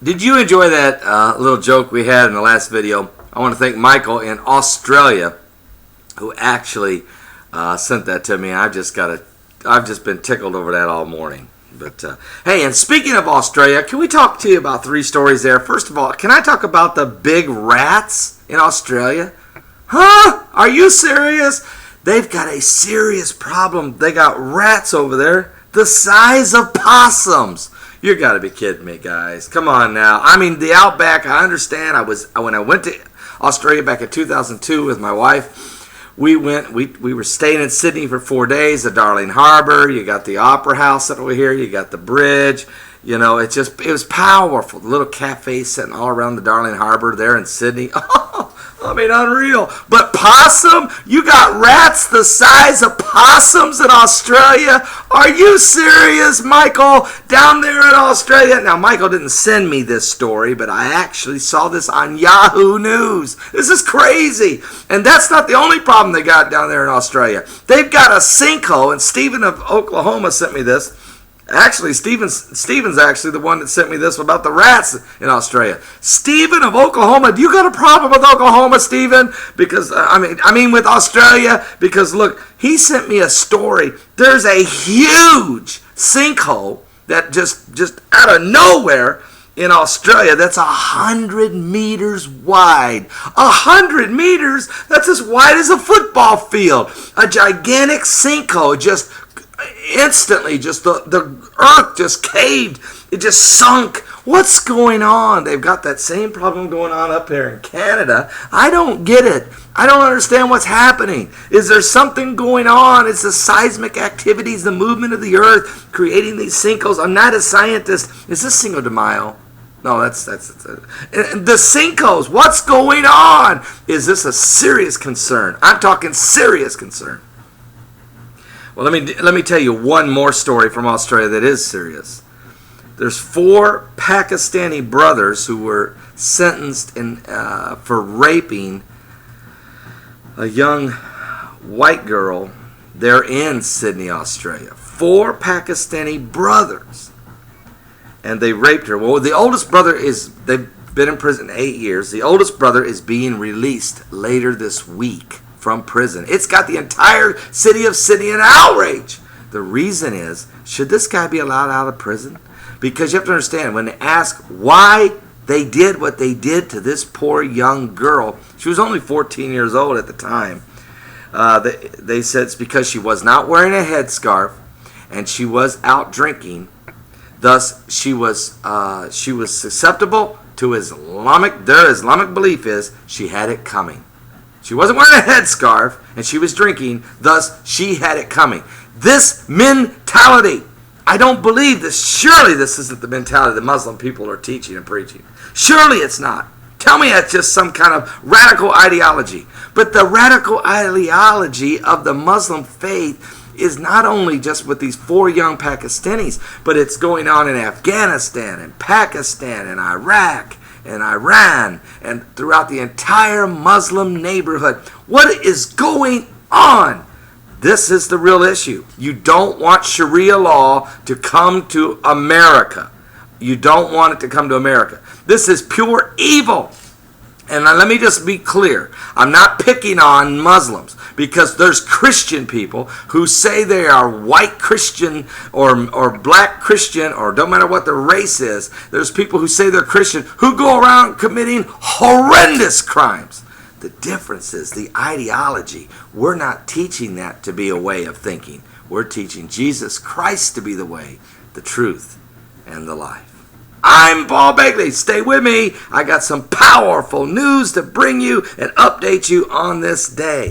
Did you enjoy that little joke we had in the last video? I want to thank Michael in Australia who actually sent that to me. I've just been tickled over that all morning. But hey, and speaking of Australia, can we talk to you about 3 stories there? First of all, can I talk about the big rats in Australia? Huh? Are you serious? They've got a serious problem. They got rats over there the size of possums. You got to be kidding me, guys. Come on now. I mean, the outback, I understand. When I went to Australia back in 2002 with my wife, we were staying in Sydney for 4 days, the Darling Harbour. You got the Opera House over here. You got the bridge. You know, it was powerful. The little cafes sitting all around the Darling Harbour there in Sydney. Oh, I mean, unreal. But possum? You got rats the size of possums in Australia? Are you serious, Michael? Down there in Australia? Now, Michael didn't send me this story, but I actually saw this on Yahoo News. This is crazy. And that's not the only problem they got down there in Australia. They've got a sinkhole, and Stephen of Oklahoma sent me this. Actually, Stephen's actually the one that sent me this about the rats in Australia. Stephen of Oklahoma, do you got a problem with Oklahoma, Stephen? Because I mean with Australia. Because look, he sent me a story. There's a huge sinkhole that just out of nowhere in Australia that's 100 meters wide. 100 meters? That's as wide as a football field. A gigantic sinkhole just instantly, just the earth just caved. It just sunk. What's going on? They've got that same problem going on up here in Canada. I don't get it. I don't understand what's happening. Is there something going on? It's the seismic activities, the movement of the earth, creating these sinkholes. I'm not a scientist. Is this Cinco de Mayo? No, that's the sinkholes. What's going on? Is this a serious concern? I'm talking serious concern. Well, let me tell you one more story from Australia that is serious. There's 4 Pakistani brothers who were sentenced for raping a young white girl there in Sydney, Australia. 4 Pakistani brothers. And they raped her. Well, the oldest brother they've been in prison 8 years. The oldest brother is being released later this week from prison. It's got the entire city of Sydney in outrage. The reason is, should this guy be allowed out of prison? Because you have to understand, when they ask why they did what they did to this poor young girl, she was only 14 years old at the time. They said it's because she was not wearing a headscarf and she was out drinking. Thus, she was susceptible to Islamic. Their Islamic belief is she had it coming. She wasn't wearing a headscarf, and she was drinking, thus she had it coming. This mentality, I don't believe this. Surely this isn't the mentality the Muslim people are teaching and preaching. Surely it's not. Tell me that's just some kind of radical ideology. But the radical ideology of the Muslim faith is not only just with these 4 young Pakistanis, but it's going on in Afghanistan and Pakistan and Iraq and Iran, and throughout the entire Muslim neighborhood. What is going on? This is the real issue. You don't want Sharia law to come to America. You don't want it to come to America. This is pure evil. And now let me just be clear. I'm not picking on Muslims, because there's Christian people who say they are white Christian or black Christian, or don't matter what the race is. There's people who say they're Christian who go around committing horrendous crimes. The difference is the ideology. We're not teaching that to be a way of thinking. We're teaching Jesus Christ to be the way, the truth, and the life. I'm Paul Begley. Stay with me. I got some powerful news to bring you and update you on this day.